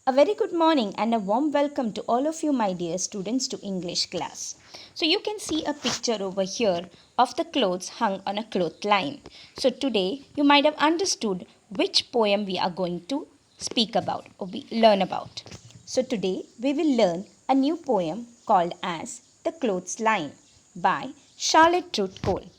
A very good morning and a warm welcome to all of you, my dear students, to English class. So you can see a picture over here of the clothes hung on a clothesline. So today you might have understood which poem we are going to speak about or we learn about. So today we will learn a new poem called as The Clothesline by Charlotte Druitte Cole.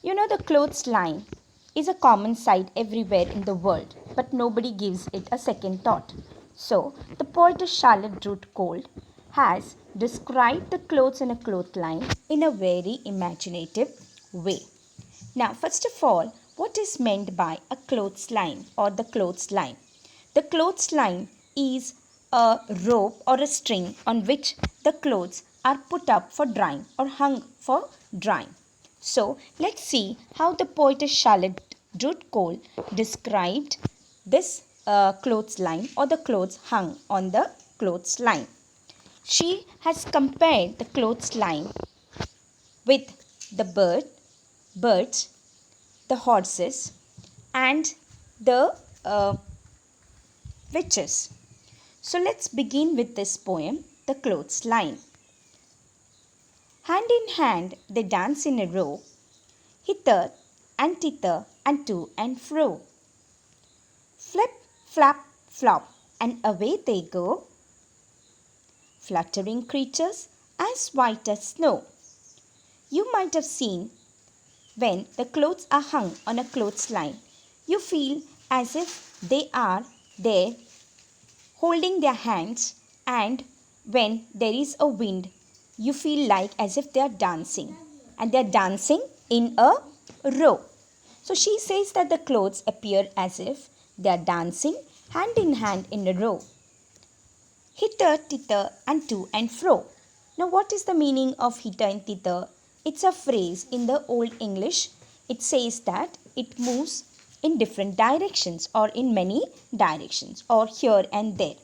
You know, the clothesline is a common sight everywhere in the world, but nobody gives it a second thought. So, the poetess Charlotte Druitte Cole has described the clothes in a clothesline in a very imaginative way. Now, first of all, what is meant by a clothesline or the clothesline? The clothesline is a rope or a string on which the clothes are put up for drying or hung for drying. So, let's see how the poetess Charlotte Druitte Cole described this clothesline or the clothes hung on the clothesline. She has compared the clothesline with the birds, the horses, and the witches. So let's begin with this poem, The Clothesline. Hand in hand they dance in a row, hither and thither and to and fro. Flip, flap, flop, and away they go, fluttering creatures as white as snow. You might have seen when the clothes are hung on a clothesline, you feel as if they are there holding their hands, and when there is a wind, you feel like as if they are dancing, and they are dancing in a row. So she says that the clothes appear as if they are dancing hand in hand in a row, hither, thither, and to and fro. Now, what is the meaning of hither and thither? It's a phrase in the Old English. It says that it moves in different directions or in many directions or here and there.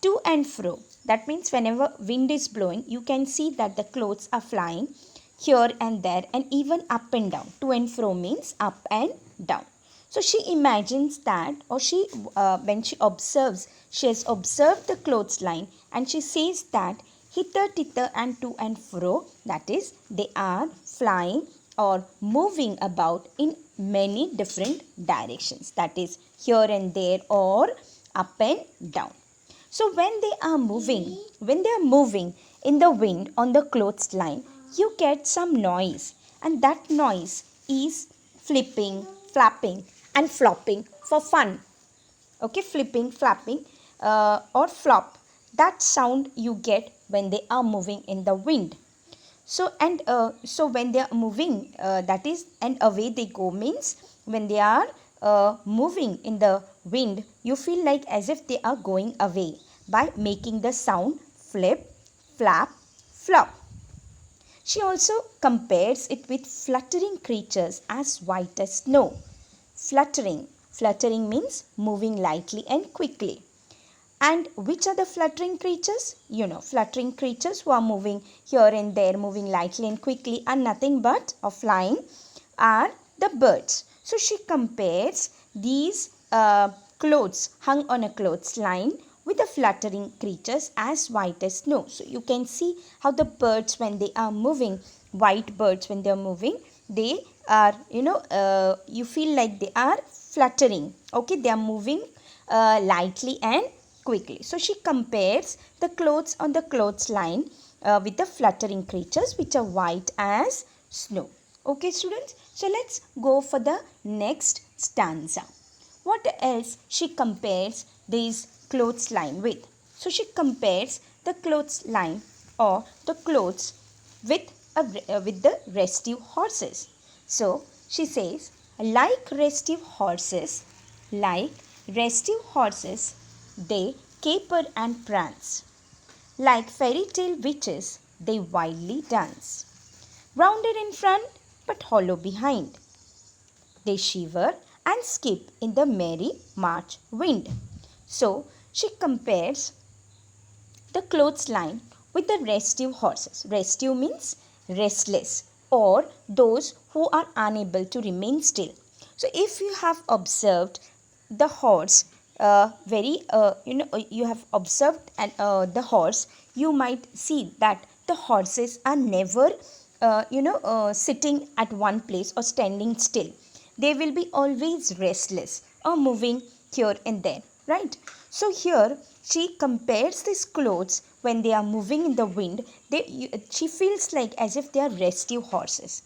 To and fro. That means whenever wind is blowing, you can see that the clothes are flying here and there and even up and down. To and fro means up and down. So she imagines that, or when she has observed the clothesline, and she says that hither, thither, and to and fro, that is, they are flying or moving about in many different directions. That is, here and there or up and down. So when they are moving in the wind on the clothesline, you get some noise, and that noise is flipping, flapping, and flopping for fun. Okay, flipping, flapping, or flop. That sound you get when they are moving in the wind. So when they are moving, that is, and away they go means when they are moving in the wind, you feel like as if they are going away by making the sound flip, flap, flop. She also compares it with fluttering creatures as white as snow. Fluttering means moving lightly and quickly. And which are the fluttering creatures? You know, fluttering creatures who are moving here and there, moving lightly and quickly, are nothing but, or flying, are the birds. So she compares these clothes hung on a clothesline with the fluttering creatures as white as snow. So you can see how the birds, when they are moving, white birds when they are moving, they are, you feel like they are fluttering. Okay, they are moving lightly and quickly. So she compares the clothes on the clothesline with the fluttering creatures which are white as snow. Okay, students, so let's go for the next stanza. What else she compares this clothesline with? So she compares the clothesline or the clothes with the restive horses. So she says, like restive horses, they caper and prance. Like fairy tale witches, they wildly dance. Rounded in front, but hollow behind. They shiver and skip in the merry March wind. So, she compares the clothesline with the restive horses. Restive means restless, or those who are unable to remain still. So if you have observed the horse you have observed the horse, you might see that the horses are never sitting at one place or standing still. They will be always restless or moving here and there, right? So here she compares these clothes when they are moving in the wind. She feels like as if they are restive horses.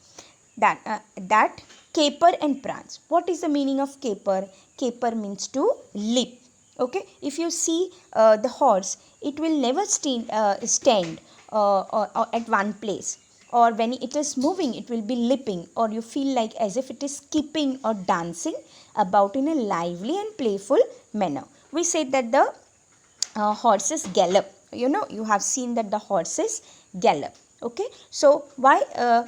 That caper and prance. What is the meaning of caper? Caper means to leap. Okay, if you see the horse, it will never stand or at one place, or when it is moving it will be leaping, or you feel like as if it is skipping or dancing about in a lively and playful manner. We said that the horses gallop. You have seen that the horses gallop. Okay, so why?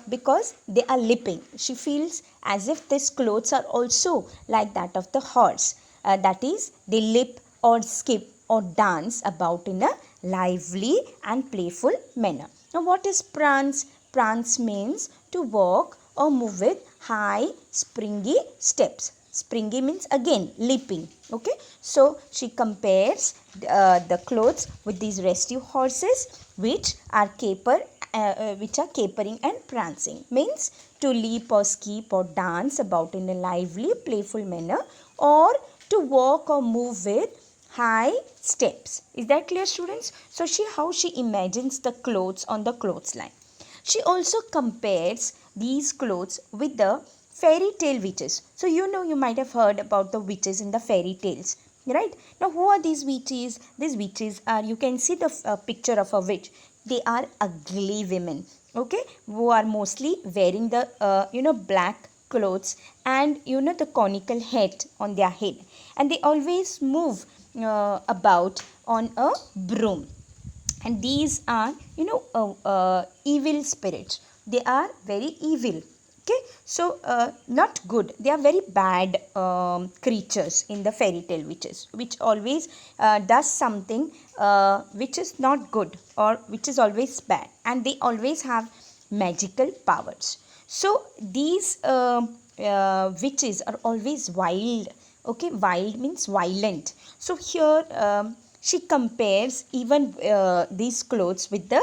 Because they are leaping. She feels as if these clothes are also like that of the horse, that is, they leap or skip or dance about in a lively and playful manner. Now what is prance? Prance means to walk or move with high springy steps. Springy means again leaping. Okay, so she compares the clothes with these restive horses which are capering and prancing. Means to leap or skip or dance about in a lively playful manner, or to walk or move with high steps. Is that clear, students? So how she imagines the clothes on the clothesline. She also compares these clothes with the fairy tale witches. So you might have heard about the witches in the fairy tales, right? Now who are these witches? These witches are, you can see the picture of a witch. They are ugly women, okay, who are mostly wearing the black clothes and the conical hat on their head, and they always move about on a broom. And these are evil spirits. They are very evil. Okay, so not good. They are very bad creatures in the fairy tale witches, which always does something which is not good or which is always bad, and they always have magical powers. So these witches are always wild. Okay, wild means violent. So here she compares even these clothes with the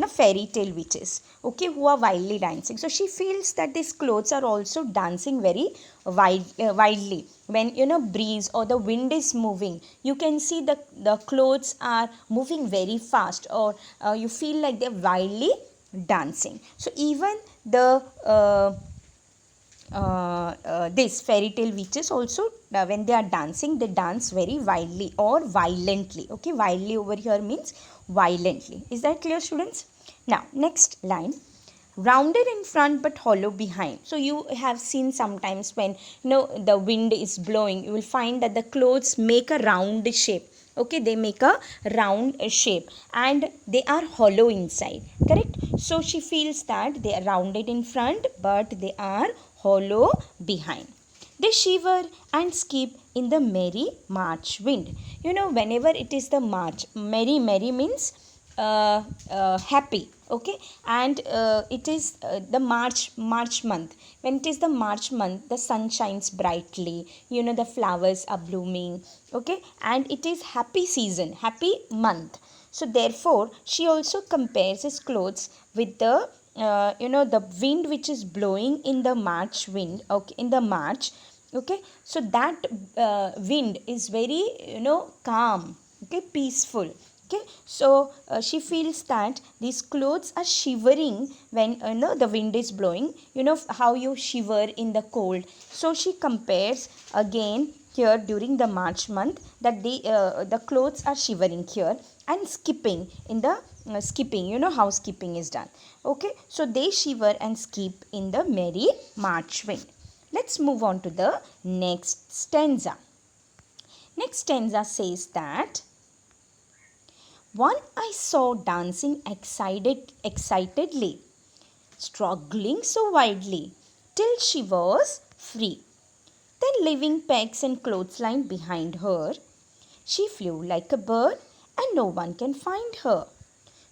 fairy tale witches, okay, who are wildly dancing. So she feels that these clothes are also dancing very wildly. When breeze or the wind is moving, you can see the clothes are moving very fast, or you feel like they're wildly dancing. So even the this fairy tale witches also, when they are dancing, they dance very wildly or violently. Okay, wildly over here means violently. Is that clear, students? Now next line, rounded in front but hollow behind. So you have seen sometimes when the wind is blowing, you will find that the clothes make a round shape. Okay, they make a round shape and they are hollow inside, correct? So she feels that they are rounded in front but they are hollow behind. They shiver and skip in the merry March wind. Whenever it is the March, merry means happy. Okay, and it is the March month. When it is the March month, the sun shines brightly, the flowers are blooming. Okay, and it is happy season, happy month. So therefore she also compares his clothes with the the wind which is blowing in the March wind. Okay, in the March. Okay, so that wind is very calm. Okay, peaceful. Okay, so she feels that these clothes are shivering when the wind is blowing. How you shiver in the cold. So she compares again here during the March month that the clothes are shivering here and skipping in the skipping. How skipping is done. Okay, so they shiver and skip in the merry March wind. Let's move on to the next stanza. Next stanza says that one I saw dancing excitedly, struggling so wildly, till she was free. Then leaving pegs and clothesline behind her, she flew like a bird and no one can find her.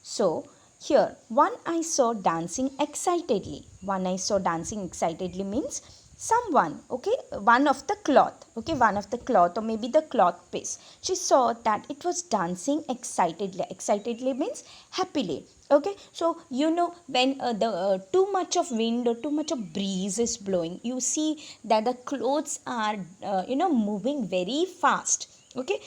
So here, one I saw dancing excitedly. One I saw dancing excitedly means someone, okay, one of the cloth, okay, one of the cloth or maybe the cloth piece. She saw that it was dancing excitedly. Excitedly means happily. Okay, so you know when the too much of wind or too much of breeze is blowing, you see that the clothes are moving very fast. Okay,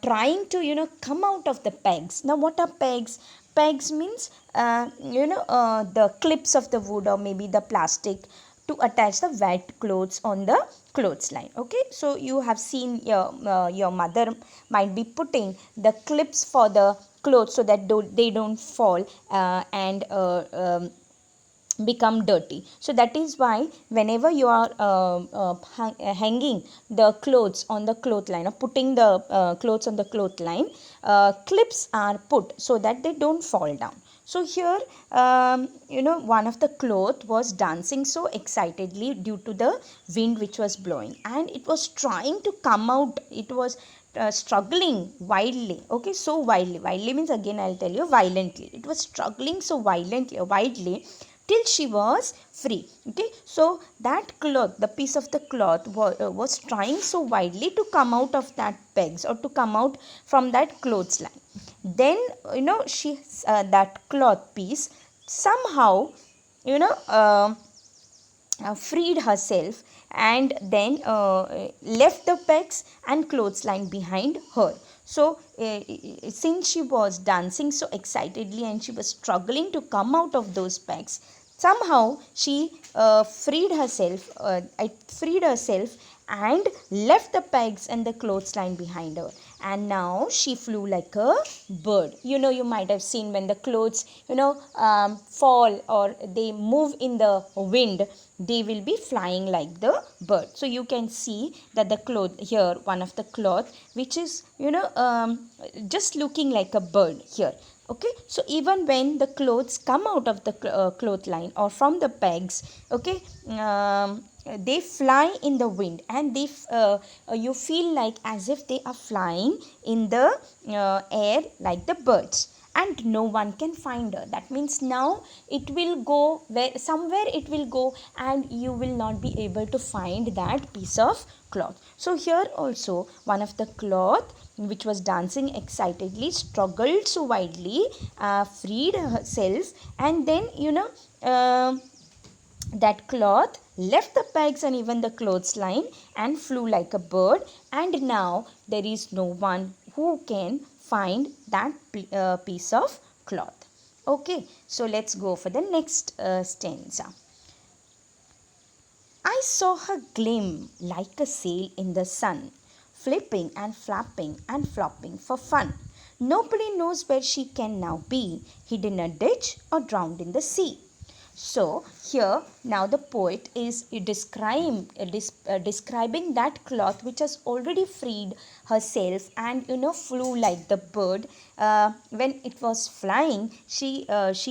trying to come out of the pegs. Now what are pegs? Pegs means the clips of the wood or maybe the plastic to attach the wet clothes on the clothesline. Okay, so you have seen your mother might be putting the clips for the clothes so that they don't fall and become dirty. So that is why whenever you are hanging the clothes on the clothesline or putting the clothes on the clothesline, clips are put so that they don't fall down. So here one of the cloth was dancing so excitedly due to the wind which was blowing, and it was trying to come out. It was struggling wildly. Okay, so wildly means, again I'll tell you, violently. It was struggling so violently or wildly till she was free. Okay, so that cloth, the piece of the cloth was trying so widely to come out of that pegs or to come out from that clothesline. Then she that cloth piece somehow you know uh, freed herself and then left the pegs and clothesline behind her. So since she was dancing so excitedly and she was struggling to come out of those pegs, somehow she freed herself and left the pegs and the clothesline behind her, and now she flew like a bird. You might have seen when the clothes fall or they move in the wind, they will be flying like the bird. So you can see that the cloth here, one of the cloth which is just looking like a bird here. Okay, so even when the clothes come out of the clothesline or from the pegs, okay, they fly in the wind, and you feel like as if they are flying in the air like the birds, and no one can find her. That means now it will go somewhere it will go, and you will not be able to find that piece of cloth. So here also one of the cloth which was dancing excitedly struggled so widely, freed herself, and then that cloth left the pegs and even the clothesline and flew like a bird, and now there is no one who can find that piece of cloth. Okay, so let's go for the next stanza. I saw her gleam like a sail in the sun, flipping and flapping and flopping for fun. Nobody knows where she can now be, hid in a ditch or drowned in the sea. So here now the poet is describing that cloth which has already freed herself and flew like the bird. When it was flying, she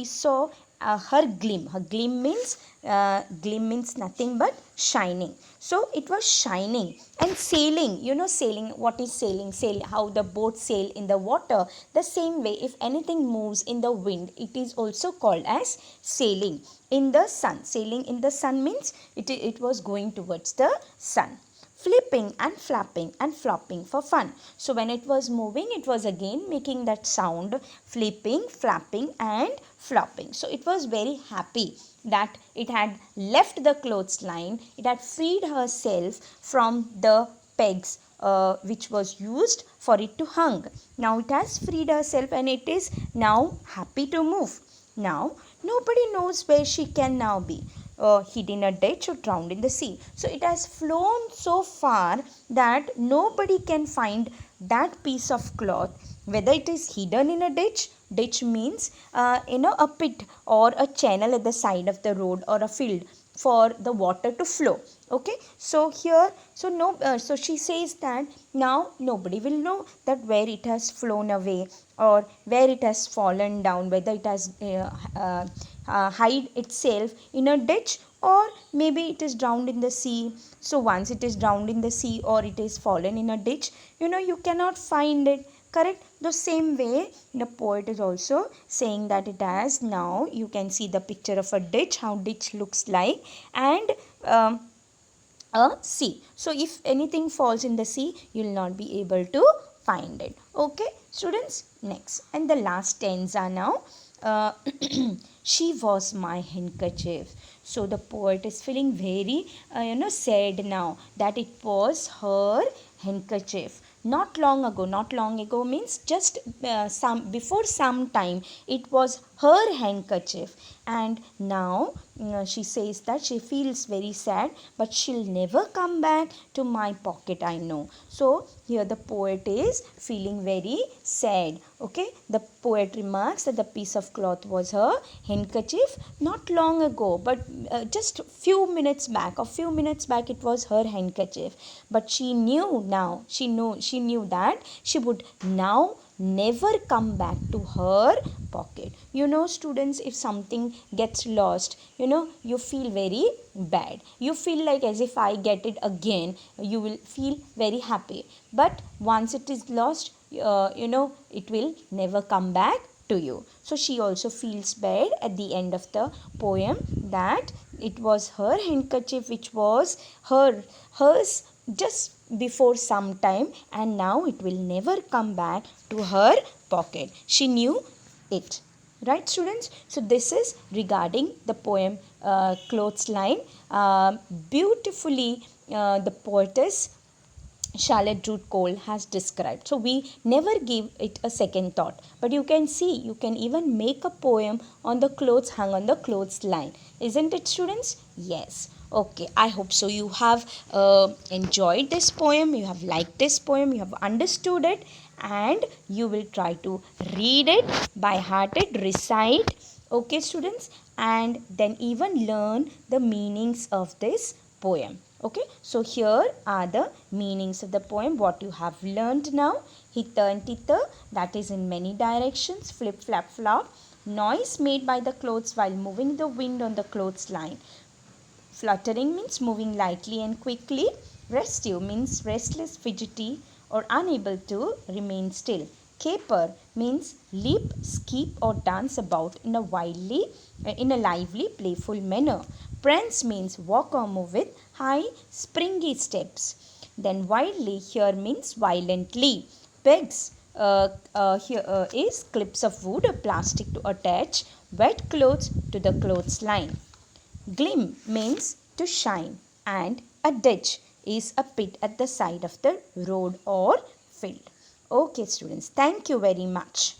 saw her gleam. Her gleam means nothing but shining. So it was shining and sailing. Sailing, what is sailing? Sail, how the boat sail in the water. The same way, if anything moves in the wind, it is also called as sailing in the sun. Sailing in the sun means it was going towards the sun. Flipping and flapping and flopping for fun. So when it was moving, it was again making that sound, flipping, flapping and flopping. So it was very happy that it had left the clothesline, it had freed herself from the pegs which was used for it to hang. Now it has freed herself and it is now happy to move. Now nobody knows where she can now be. Hid in a ditch or drowned in the sea. So it has flown so far that nobody can find that piece of cloth, whether it is hidden in a ditch. Ditch means a pit or a channel at the side of the road or a field for the water to flow. Okay, so here so she says that now nobody will know that where it has flown away or where it has fallen down, whether it has hide itself in a ditch or maybe it is drowned in the sea. So once it is drowned in the sea or it is fallen in a ditch, you cannot find it. Correct? The same way the poet is also saying that it has, now you can see the picture of a ditch, how ditch looks like, and a sea. So if anything falls in the sea, you will not be able to find it. Okay, students, next and the last stanza now. uh, she was my handkerchief. So the poet is feeling very sad now that it was her handkerchief. Not long ago means just some before some time, it was her handkerchief. And now she says that she feels very sad, but she'll never come back to my pocket, I know. So here the poet is feeling very sad. Okay, the poet remarks that the piece of cloth was her handkerchief not long ago, but just few minutes back it was her handkerchief. But she knew now, she knew that she would now never come back to her pocket. Students, if something gets lost, you feel very bad. You feel like as if I get it again, you will feel very happy. But once it is lost, it will never come back to you. So she also feels bad at the end of the poem that it was her handkerchief which was hers just before some time, and now it will never come back to her pocket. She knew it. Right, students? So this is regarding the poem Clothesline. Beautifully, the poetess Charlotte Druitte Cole has described. So we never give it a second thought. But you can see, you can even make a poem on the clothes hung on the clothesline. Isn't it, students? Yes. Okay, I hope so. You have enjoyed this poem, you have liked this poem, you have understood it, and you will try to read it by hearted, recite. Okay, students, and then even learn the meanings of this poem. Okay, so here are the meanings of the poem, what you have learned now. Hither and thither, that is in many directions. Flip, flap, flop, noise made by the clothes while moving the wind on the clothesline. Fluttering means moving lightly and quickly. Restive means restless, fidgety, or unable to remain still. Caper means leap, skip, or dance about in a lively, playful manner. Prance means walk or move with high, springy steps. Then wildly here means violently. Pegs here is clips of wood or plastic to attach wet clothes to the clothesline. Glim means to shine, and a ditch is a pit at the side of the road or field. Okay, students, thank you very much.